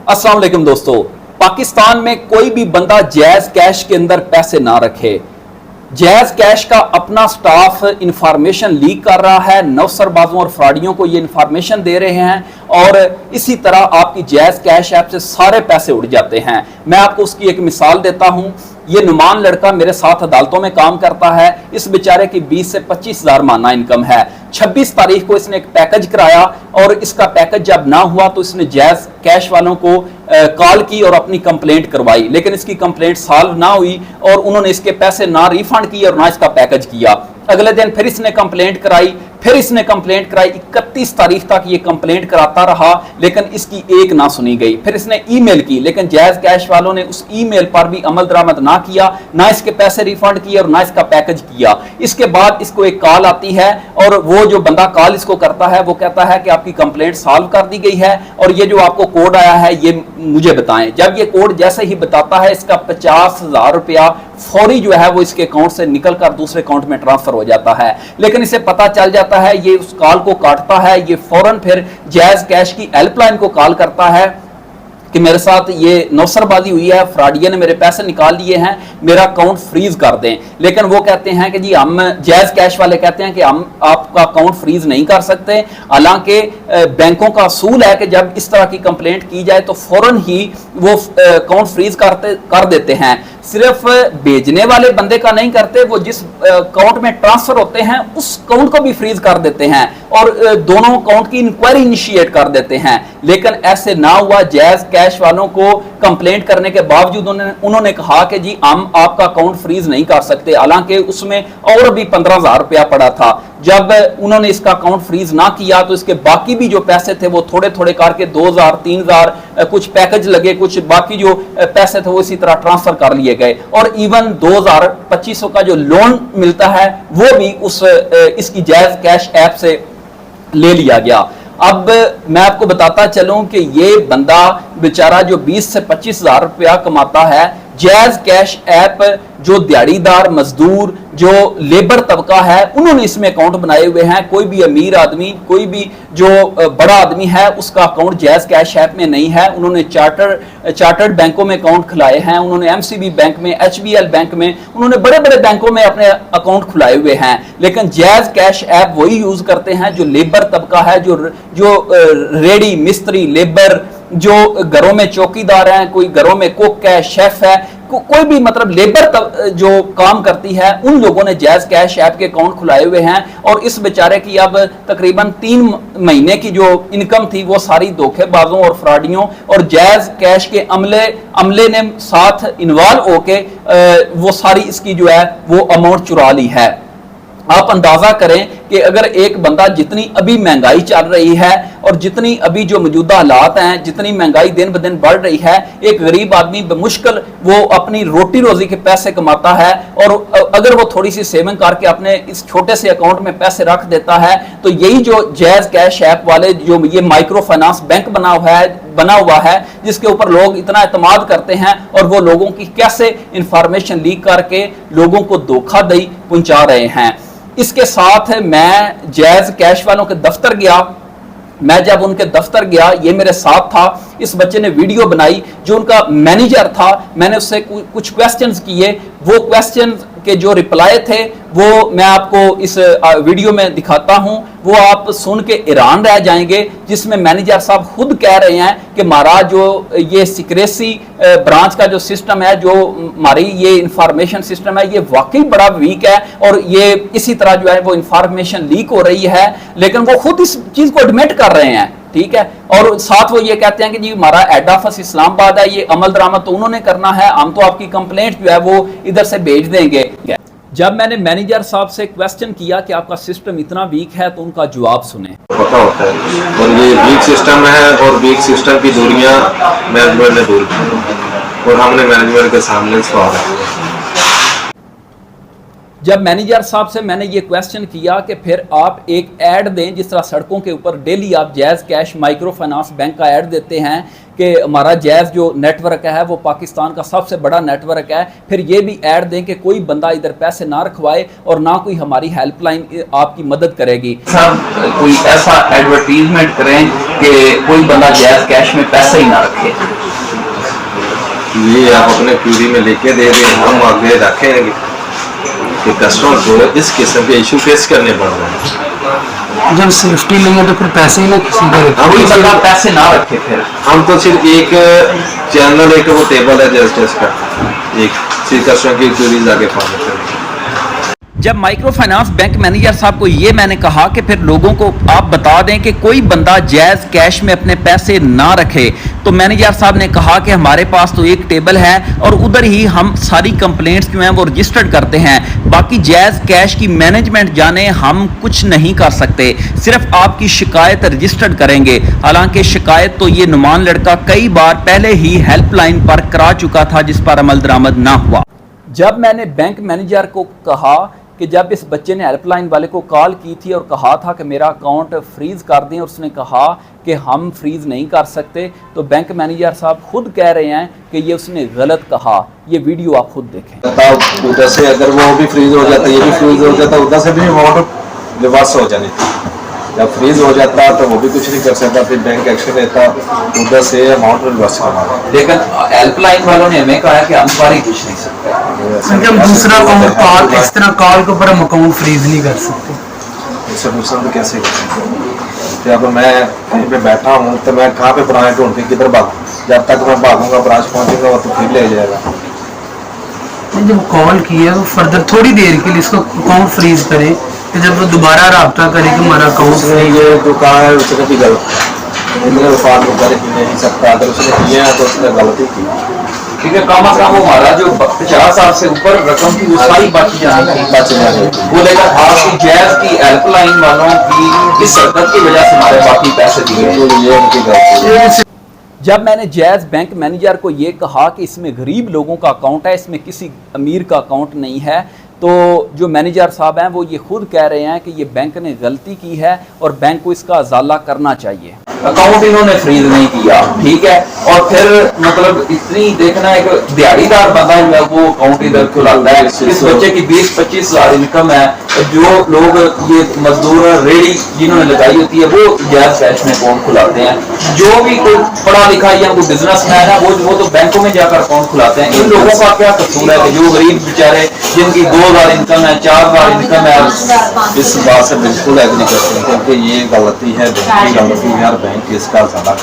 अस्सलाम वालेकुम दोस्तों, पाकिस्तान में कोई भी बंदा जायज कैश के अंदर पैसे ना रखे। जायज कैश का अपना स्टाफ इंफॉर्मेशन लीक कर रहा है, नौसरबाजों और फ्रॉडियों को ये इंफॉर्मेशन दे रहे हैं और इसी तरह आपकी जायज कैश ऐप से सारे पैसे उड़ जाते हैं। मैं आपको उसकी एक मिसाल देता हूं। ये नुमान लड़का मेरे साथ अदालतों में काम करता है। इस बेचारे की 20 से 25 हज़ार माना इनकम है। 26 तारीख को इसने एक पैकेज कराया और इसका पैकेज जब ना हुआ तो इसने जायज कैश वालों को कॉल की और अपनी कंप्लेंट करवाई, लेकिन इसकी कंप्लेंट सॉल्व ना हुई और उन्होंने इसके पैसे ना रिफंड किए और ना इसका पैकेज किया। अगले दिन फिर इसने कंप्लेंट कराई, 31 तारीख तक ये कंप्लेंट कराता रहा, लेकिन इसकी एक ना सुनी गई। फिर इसने ईमेल की, लेकिन जायज कैश वालों ने उस ईमेल पर भी अमल दरामद ना किया, ना इसके पैसे रिफंड किए और ना इसका पैकेज किया। इसके बाद इसको एक कॉल आती है और वो जो बंदा कॉल इसको करता है वो कहता है कि आपकी कंप्लेंट सॉल्व कर दी गई है और ये जो आपको कोड आया है ये मुझे बताएं। जब ये कोड जैसे ही बताता है, इसका 50,000 रुपया फौरी जो है वो इसके अकाउंट से निकलकर दूसरे अकाउंट में ट्रांसफर हो जाता है। लेकिन इसे पता चल जाता है, ये उस कॉल को काटता है, ये फौरन फिर जायज कैश की हेल्पलाइन को कॉल करता है कि मेरे साथ ये नौसरबाजी हुई है, फ्रॉडिया ने मेरे पैसे निकाल लिए हैं, मेरा अकाउंट फ्रीज कर दें। लेकिन वो कहते हैं कि जी हम, जायज कैश वाले कहते हैं कि हम आपका अकाउंट फ्रीज नहीं कर सकते। हालांकि बैंकों का असूल है कि जब इस तरह की कंप्लेंट की जाए तो फौरन ही वो अकाउंट फ्रीज कर देते हैं। सिर्फ भेजने वाले बंदे का नहीं करते, वो जिस अकाउंट में ट्रांसफर होते हैं उस अकाउंट को भी फ्रीज कर देते हैं और दोनों अकाउंट की इंक्वायरी इनिशिएट कर देते हैं। लेकिन ऐसे ना हुआ। जायज कैश वालों को कंप्लेंट करने के बावजूद उन्होंने कहा कि जी हम आपका अकाउंट फ्रीज नहीं कर सकते, हालांकि उसमें और भी 15,000 रुपया पड़ा था। जब उन्होंने इसका अकाउंट फ्रीज ना किया तो इसके बाकी भी जो पैसे थे वो थोड़े थोड़े करके 2,000, 3,000, कुछ पैकेज लगे, कुछ बाकी जो पैसे थे वो इसी तरह ट्रांसफर कर लिए गए और इवन 2,200 का जो लोन मिलता है वो भी इसकी जायज कैश ऐप से ले लिया गया। अब मैं आपको बताता चलूं कि ये बंदा बेचारा जो 20 से 25,000 रुपया कमाता है, जायज कैश ऐप जो दिहाड़ीदार मजदूर जो लेबर तबका है उन्होंने इसमें अकाउंट बनाए हुए हैं। कोई भी अमीर आदमी, कोई भी जो बड़ा आदमी है उसका अकाउंट जायज कैश ऐप में नहीं है। उन्होंने चार्टर्ड बैंकों में अकाउंट खुलाए हैं, उन्होंने एमसीबी बैंक में, एचबीएल बैंक में, उन्होंने बड़े बड़े बैंकों में अपने अकाउंट खुलाए हुए हैं। लेकिन जायज कैश ऐप वही यूज करते हैं जो लेबर तबका है, जो रेडी मिस्त्री लेबर, जो घरों में चौकीदार हैं, कोई घरों में कुक है, शेफ है, कोई भी मतलब लेबर जो काम करती है, उन लोगों ने जायज कैश ऐप के अकाउंट खुलाए हुए हैं। और इस बेचारे की अब तकरीबन 3 महीने की जो इनकम थी वो सारी धोखेबाजों और फ्रॉडियों और जायज कैश के अमले ने साथ इन्वॉल्व होके वो सारी इसकी जो है वो अमाउंट चुरा ली है। आप अंदाजा करें कि अगर एक बंदा, जितनी अभी महंगाई चल रही है और जितनी अभी जो मौजूदा हालात हैं, जितनी महंगाई दिन ब दिन बढ़ रही है, एक गरीब आदमी बेमुश्किल वो अपनी रोटी रोजी के पैसे कमाता है और अगर वो थोड़ी सी सेविंग करके अपने इस छोटे से अकाउंट में पैसे रख देता है तो यही जो जायज कैश ऐप वाले, जो ये माइक्रो फाइनेंस बैंक बना हुआ है जिसके ऊपर लोग इतना एतमाद करते हैं और वो लोगों की कैसे इंफॉर्मेशन लीक करके लोगों को धोखाधड़ी पहुंचा रहे हैं। इसके साथ मैं जायज कैश वालों के दफ्तर गया। मैं जब उनके दफ्तर गया, ये मेरे साथ था, इस बच्चे ने वीडियो बनाई, जो उनका मैनेजर था, मैंने उससे कुछ क्वेश्चंस किए। वो क्वेश्चंस के जो रिप्लाई थे वो मैं आपको इस वीडियो में दिखाता हूं, वो आप सुन के हैरान रह जाएंगे, जिसमें मैनेजर साहब खुद कह रहे हैं कि हमारा जो ये सिक्रेसी ब्रांच का जो सिस्टम है, जो हमारी ये इंफॉर्मेशन सिस्टम है, ये वाकई बड़ा वीक है और ये इसी तरह जो है वो इंफॉर्मेशन लीक हो रही है। लेकिन वो खुद इस चीज को एडमिट कर रहे हैं, ठीक है। और साथ वो ये कहते हैं कि जी हमारा हेड ऑफिस इस्लामाबाद है, ये अमल दरामद तो उन्होंने करना है, हम तो आपकी कंप्लेंट जो है वो इधर से भेज देंगे। जब मैंने मैनेजर साहब से क्वेश्चन किया कि आपका सिस्टम इतना वीक है तो उनका जवाब सुने। पता होता है और ये वीक सिस्टम है और वीक सिस्टम की दूरियां मैनेजमेंट ने दूर की और हमने मैनेजमेंट के सामने सवाल है। जब मैनेजर साहब से मैंने ये क्वेश्चन किया कि फिर आप एक ऐड दें, जिस तरह सड़कों के ऊपर डेली आप jazz cash micro finance bank का ऐड देते हैं कि हमारा जैज़ जो नेटवर्क है वो पाकिस्तान का सबसे बड़ा नेटवर्क है, फिर ये भी ऐड दें कि कोई बंदा इधर पैसे ना रखवाए और ना कोई हमारी हेल्पलाइन आपकी मदद करेगी। सर कोई ऐसा एडवर्टीजमेंट करें कि कोई बंदा जैज़ कैश में पैसे ही ना रखे। ये आप अपने क्यूरी में लेके दे दें, हम आगे रखेंगे कि कस्टमर को इस किस्म के इशू फेस करने पड़ रहे हैं। जब सेफ्टी नहीं है तो फिर पैसे ही ना किसी को रखें। कोई बंदा पैसे ना रखे। फिर हम तो सिर्फ एक चैनल, एक वो टेबल है जस्टिस का, एक सिर्फ कस्टमर की क्यूरीज आगे फॉलो करें। जब माइक्रो फाइनेंस बैंक मैनेजर साहब को ये मैंने कहा कि फिर लोगों को आप बता दें कि कोई बंदा जैज़ कैश में अपने पैसे ना रखे, तो मैनेजर साहब ने कहा कि हमारे पास तो एक टेबल है और उधर ही हम सारी कंप्लेंट्स जो हैं वो रजिस्टर्ड करते हैं, बाकी जैज़ कैश की मैनेजमेंट जाने हम कुछ नहीं कर सकते, सिर्फ आपकी शिकायत रजिस्टर्ड करेंगे। हालांकि शिकायत तो ये नुमान लड़का कई बार पहले ही हेल्पलाइन पर करा चुका था, जिस पर अमल दरामद ना हुआ। जब मैंने बैंक मैनेजर को कहा कि जब इस बच्चे ने हेल्पलाइन वाले को कॉल की थी और कहा था कि मेरा अकाउंट फ्रीज़ कर दें, और उसने कहा कि हम फ्रीज़ नहीं कर सकते, तो बैंक मैनेजर साहब खुद कह रहे हैं कि ये उसने गलत कहा। ये वीडियो आप खुद देखें। उधर से अगर वो भी फ्रीज हो जाता, ये भी फ्रीज हो जाता, उधर से भी अमाउंट रिवर्स हो जानी थी। जब फ्रीज हो जाता तो वो भी कुछ नहीं कर सकता, फिर बैंक एक्शन लेता, उधर से अमाउंट रिवर्स करना। लेकिन हेल्पलाइन वालों ने हमें कहा कि हम बारी पूछ नहीं सकते। हम दूसरा अकाउंट कॉल इस तरह कॉल के ऊपर हम अकाउंट फ्रीज नहीं कर सकते। इससे दूसरा तो कैसे कर सकते? अब मैं कहीं पे बैठा हूँ तो मैं कहाँ पे ब्रांच ढूंढ के किधर भागूँ? जब तक मैं भागूंगा ब्रांच पहुँचूंगा वो तो फिर ले जाएगा। जब कॉल किया तो फर्दर थोड़ी देर के लिए इसको अकाउंट फ्रीज करें, कि जब वो दोबारा रब्ता करे कि हमारा अकाउंट ये तो कहा है उसने भी गलत, इतने वफाद होकर ही नहीं सकता, अगर उसने किया है तो उसने गलती की। ठीक है, कम अज कम वो हमारा जो 50 साल से ऊपर रकम थी वो सारी बच जानी थी। वो लेकर आपकी जैज़ की हेल्पलाइन वालों की इस हरकत की वजह से हमारे बाकी पैसे दिए, ये उनकी गलती है। जब मैंने जैज़ बैंक मैनेजर को ये कहा कि इसमें गरीब लोगों का अकाउंट है, इसमें किसी अमीर का अकाउंट नहीं है, तो जो मैनेजर साहब हैं वो ये खुद कह रहे हैं कि ये बैंक ने गलती की है और बैंक को इसका अजाला करना चाहिए। अकाउंट इन्होंने फ्रीज नहीं किया, ठीक है, और फिर मतलब इतनी देखना है कि दिहाड़ीदार बंदा जो है वो अकाउंट इधर खुलाता है। इस बच्चे की 20-25 हज़ार इनकम है, जो लोग ये मजदूर रेडी जिन्होंने लगाई होती है वो जैज़ कैश में अकाउंट खुलाते हैं। जो भी कोई पढ़ा लिखा या कोई बिजनेसमैन है वो तो बैंकों में जाकर अकाउंट खुलाते हैं। इन लोगों का क्या कसूर है कि जो गरीब बेचारे जिनकी 2000 इनकम है, 4000 इनकम है। इस बात से बिल्कुल एग्री करते हैं क्योंकि ये गलती है, बैंक की गलती है, बैंक इसका ज़्यादा।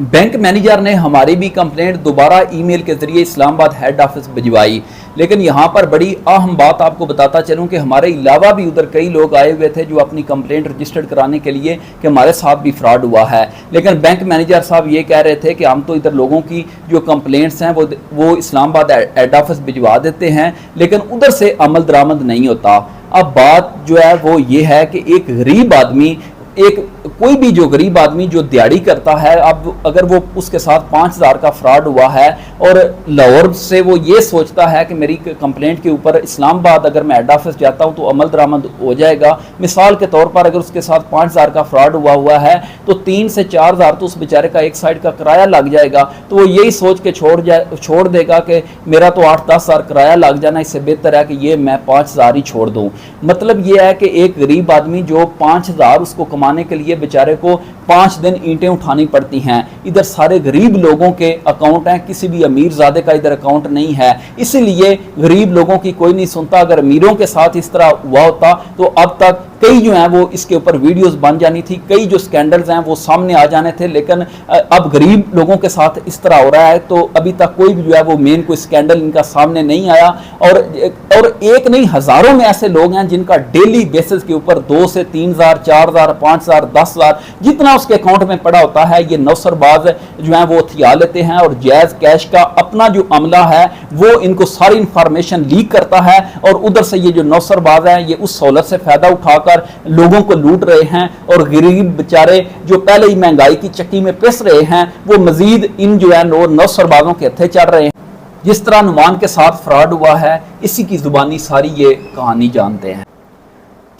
बैंक मैनेजर ने हमारी भी कंप्लेंट दोबारा ईमेल के जरिए इस्लामाबाद हेड ऑफिस भिजवाई, लेकिन यहाँ पर बड़ी अहम बात आपको बताता चलूँ कि हमारे अलावा भी उधर कई लोग आए हुए थे जो अपनी कंप्लेंट रजिस्टर्ड कराने के लिए कि हमारे साथ भी फ्रॉड हुआ है। लेकिन बैंक मैनेजर साहब ये कह रहे थे कि हम तो इधर लोगों की जो कंप्लेंट्स हैं वो इस्लामाबाद हेड ऑफिस भिजवा देते हैं, लेकिन उधर से अमल दरामद नहीं होता। अब बात जो है वो ये है कि एक गरीब आदमी, कोई भी जो गरीब आदमी जो दिहाड़ी करता है, अब अगर वो उसके साथ 5000 का फ्रॉड हुआ है और लाहौर से वो ये सोचता है कि मेरी कंप्लेंट के ऊपर इस्लामाबाद अगर मैं हेड ऑफिस जाता हूँ तो अमल दरामद हो जाएगा। मिसाल के तौर पर अगर उसके साथ 5000 का फ्रॉड हुआ है तो 3 से 4000 तो उस बेचारे का एक साइड का किराया लग जाएगा, तो वो यही सोच के छोड़ देगा कि मेरा तो 8-10 हज़ार किराया लग जाना, इससे बेहतर है कि ये मैं 5000 ही छोड़ दूँ। मतलब ये है कि एक गरीब आदमी जो 5000 उसको कमाने के लिए बेचारे को 5 दिन ईंटें उठानी पड़ती हैं। इधर सारे गरीब लोगों के अकाउंट हैं, किसी भी अमीर ज़ादे का इधर अकाउंट नहीं है, इसीलिए गरीब लोगों की कोई नहीं सुनता। अगर अमीरों के साथ इस तरह हुआ होता तो अब तक कई जो हैं वो इसके ऊपर वीडियोस बन जानी थी, कई जो स्कैंडल्स हैं वो सामने आ जाने थे, लेकिन अब गरीब लोगों के साथ इस तरह हो रहा है तो अभी तक कोई भी जो है वो मेन कोई स्कैंडल इनका सामने नहीं आया। और एक नहीं हज़ारों में ऐसे लोग हैं जिनका डेली बेसिस के ऊपर 2 से 3000, 4000, 5000, 10000 जितना उसके अकाउंट में पड़ा होता है, ये नौसरबाज जो है वो हथियार लेते हैं और जैज़ कैश का अपना जो अमला है वो इनको सारी इंफॉर्मेशन लीक करता है और उधर से ये जो नौसरबाज है ये उस सहूलत से फायदा उठाकर लोगों को लूट रहे हैं और गरीब बेचारे जो पहले ही महंगाई की चक्की में पिस रहे हैं वो मजीद इन जो है नौसरबाजों के हत्थे चढ़ रहे हैं। जिस तरह नुमान के साथ फ्रॉड हुआ है, इसी की जुबानी सारी ये कहानी जानते हैं।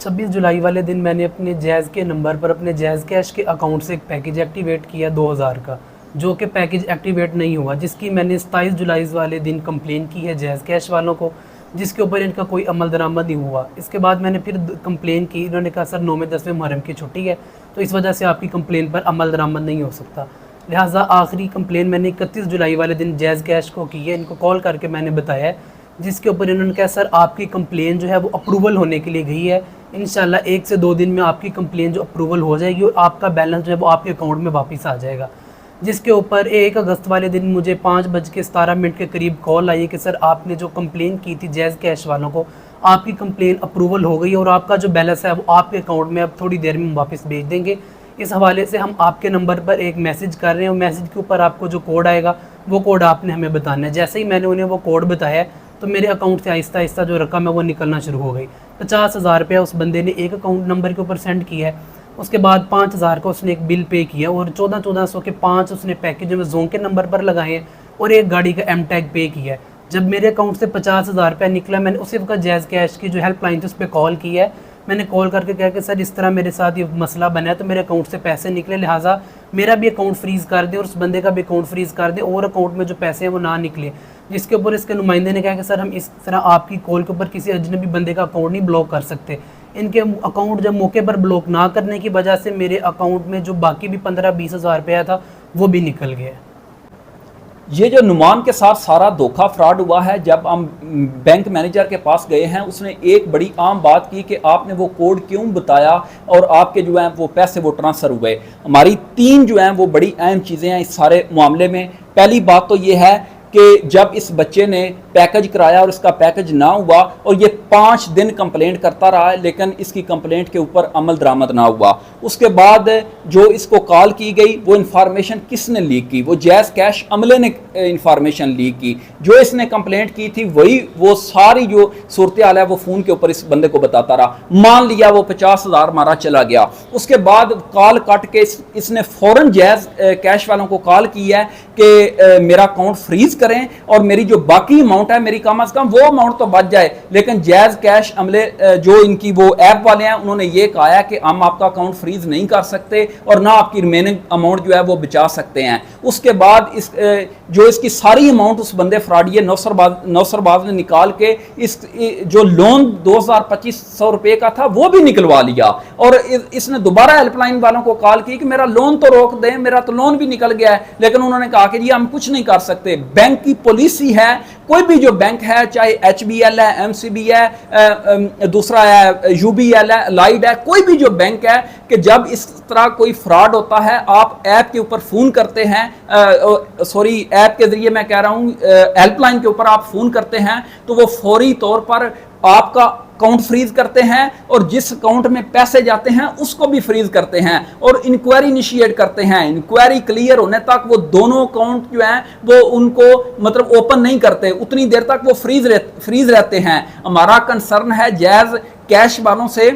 26 जुलाई वाले दिन मैंने अपने जैज़ के नंबर पर अपने जैज़ कैश के अकाउंट से एक पैकेज एक्टिवेट किया 2000 का, जो कि पैकेज एक्टिवेट नहीं हुआ, जिसकी मैंने 27 जुलाई वाले दिन कंप्लेन की है जैज़ कैश वालों को, जिसके ऊपर इनका कोई अमल दरामद नहीं हुआ। इसके बाद मैंने फिर कंप्लेन की, इन्होंने कहा सर 9 में 10 में मुहर्रम की छुट्टी है, तो इस वजह से आपकी कंप्लेन पर अमल दरामद नहीं हो सकता। लिहाजा आखिरी कंप्लेन मैंने 31 जुलाई वाले दिन जैज़ कैश को की है, इनको कॉल करके मैंने बताया है, जिसके ऊपर इन्होंने कहा सर आपकी कंप्लेन जो है वो अप्रूवल होने के लिए गई है, इंशाल्लाह 1 से 2 दिन में आपकी कंप्लेन जो अप्रूवल हो जाएगी और आपका बैलेंस जो है वो आपके अकाउंट में वापस आ जाएगा। जिसके ऊपर 1 अगस्त वाले दिन मुझे 5:17 के करीब कॉल आई कि सर आपने जो कंप्लेन की थी जैज़ कैश वालों को, आपकी कंप्लेन अप्रूवल हो गई और आपका जो बैलेंस है वो आपके अकाउंट में अब थोड़ी देर में वापस भेज देंगे। इस हवाले से हम आपके नंबर पर एक मैसेज कर रहे हैं और मैसेज के ऊपर आपको जो कोड आएगा वो कोड आपने हमें बताना है। जैसे ही मैंने उन्हें वो कोड बताया तो मेरे अकाउंट से आहिस्ता आहिस्ता जो रकम है वो निकलना शुरू हो गई। 50,000 रुपया उस बंदे ने एक अकाउंट नंबर के ऊपर सेंड किया है, उसके बाद 5,000 का उसने एक बिल पे किया और 1400 के 5 उसने पैकेज में जोन के नंबर पर लगाए हैं और एक गाड़ी का एम टैग पे किया है। जब मेरे अकाउंट से 50,000 रुपया निकला, मैंने उसी वक्त जैज़ कैश की जो हेल्पलाइन थी उस पर कॉल की है। मैंने कॉल करके कहा कि सर इस तरह मेरे साथ ये मसला बना है, तो मेरे अकाउंट से पैसे निकले, लिहाजा मेरा भी अकाउंट फ्रीज़ कर दें और उस बंदे का भी अकाउंट फ्रीज़ कर दें और अकाउंट में जो पैसे हैं वो ना निकले। जिसके ऊपर इसके नुमाइंदे ने कहा कि सर हम इस तरह आपकी कॉल के ऊपर किसी अजनबी बंदे का अकाउंट नहीं ब्लॉक कर सकते। इनके अकाउंट जब मौके पर ब्लॉक ना करने की वजह से मेरे अकाउंट में जो बाकी भी 15-20 हज़ार रुपया था वो भी निकल गया। ये जो नुमान के साथ सारा धोखा फ्रॉड हुआ है, जब हम बैंक मैनेजर के पास गए हैं, उसने एक बड़ी आम बात की कि आपने वो कोड क्यों बताया और आपके जो हैं वो पैसे वो ट्रांसफ़र हुए। हमारी 3 जो हैं वो बड़ी अहम चीज़ें हैं इस सारे मामले में। पहली बात तो ये है कि जब इस बच्चे ने पैकेज कराया और इसका पैकेज ना हुआ और ये 5 दिन कंप्लेंट करता रहा है, लेकिन इसकी कंप्लेंट के ऊपर अमल दरामद ना हुआ। उसके बाद जो इसको कॉल की गई वो इन्फॉर्मेशन किसने लीक की? वो जैज़ कैश अमले ने इन्फॉर्मेशन लीक की। जो इसने कंप्लेंट की थी वही वो सारी जो सूरत हाल है वो फ़ोन के ऊपर इस बंदे को बताता रहा। मान लिया वो 50,000 मारा चला गया, उसके बाद कॉल कट के इसने फ़ौरन जैज़ कैश वालों को कॉल की है कि मेरा अकाउंट फ्रीज़ करें और मेरी जो बाकी अमाउंट है मेरी कम से कम वो अमाउंट तो बच जाए। लेकिन जैज़ कैश अमले जो इनकी वो ऐप वाले हैं उन्होंने ये कहा है कि हम आपका अकाउंट फ्रीज नहीं कर सकते और ना आपकी रिमेनिंग अमाउंट जो है वो बचा सकते हैं। उसके बाद जो इसकी सारी अमाउंट उस बंदे फ्रॉडी नौसरबाज ने निकाल के इस जो लोन 2,2500 रुपये का था वो भी निकलवा लिया और इसने दोबारा हेल्पलाइन वालों को कॉल की कि मेरा लोन तो रोक दें, मेरा तो लोन भी निकल गया है। लेकिन उन्होंने कहा कि जी हम कुछ नहीं कर सकते। बैंक की पॉलिसी है, कोई भी जो बैंक है, चाहे HBL है, MCB है, दूसरा है UBL है, लाइड है, कोई भी जो बैंक है, कि जब इस तरह कोई फ्रॉड होता है आप ऐप के ऊपर फ़ोन करते हैं, सॉरी ऐप के जरिए मैं कह रहा हूँ, हेल्पलाइन के ऊपर आप फ़ोन करते हैं तो वो फौरी तौर पर आपका अकाउंट फ्रीज करते हैं और जिस अकाउंट में पैसे जाते हैं उसको भी फ्रीज करते हैं और इंक्वायरी इनिशिएट करते हैं। इंक्वायरी क्लियर होने तक वो दोनों अकाउंट जो हैं वो उनको मतलब ओपन नहीं करते, उतनी देर तक वो फ्रीज रहते हैं। हमारा कंसर्न है जैज़ कैश वालों से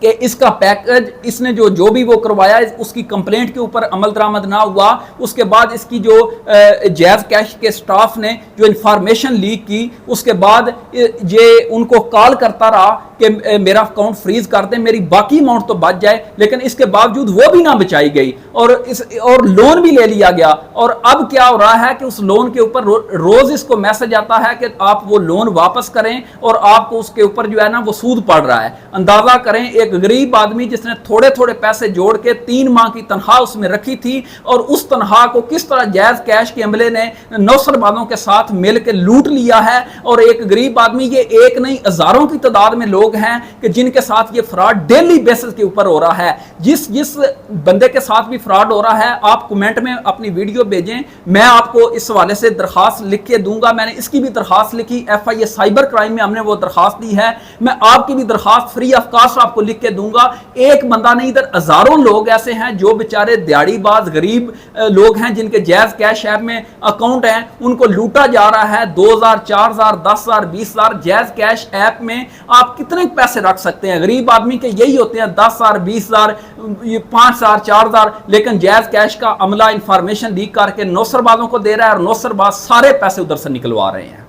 कि इसका पैकेज इसने जो भी वो करवाया उसकी कंप्लेंट के ऊपर अमल दरामद ना हुआ। उसके बाद इसकी जो जैज़ कैश के स्टाफ ने जो इंफॉर्मेशन लीक की, उसके बाद ये उनको कॉल करता रहा कि मेरा अकाउंट फ्रीज कर दें, मेरी बाकी अमाउंट तो बच जाए, लेकिन इसके बावजूद वो भी ना बचाई गई और लोन भी ले लिया गया। और अब क्या हो रहा है कि उस लोन के ऊपर रोज इसको मैसेज आता है कि आप वो लोन वापस करें और आपको उसके ऊपर जो है ना वो सूद पड़ रहा है। अंदाजा करें, एक गरीब आदमी जिसने थोड़े थोड़े पैसे जोड़ के 3 माह की तनख्वाह उसमें रखी थी और उस तनख्वाह को किस तरह जैज़ कैश के अमले ने नौसरबाजों के साथ मिलकर लूट लिया है। और एक गरीब आदमी, ये एक नहीं हजारों की तादाद में लोग हैं कि जिनके साथ ये फ्रॉड डेली बेसिस के ऊपर हो रहा है। जिस बंदे के साथ भी फ्रॉड हो रहा है आप कमेंट में अपनी वीडियो भेजें, मैं आपको इस हवाले से दरखास्त लिख के दूंगा। मैंने इसकी भी दरखास्त लिखी, FIA साइबर क्राइम में हमने वो दरखास्त दी है। मैं आपकी भी दरखास्त फ्री ऑफ कास्ट आपको लिख लिख के दूंगा। एक बंदा नहीं, इधर हजारों लोग ऐसे हैं जो बेचारे दिहाड़ीबाज गरीब लोग हैं जिनके जायज कैश ऐप में अकाउंट है, उनको लूटा जा रहा है। 2000, 4000, 10,000, 20,000 जायज कैश ऐप में आप कितने पैसे रख सकते हैं? गरीब आदमी के यही होते हैं 10,000, 20,000, 5,000, 4,000, लेकिन जायज कैश का अमला इंफॉर्मेशन लीक करके नौसरबाजों को दे रहा है और नौसरबाज सारे पैसे उधर से निकलवा रहे हैं।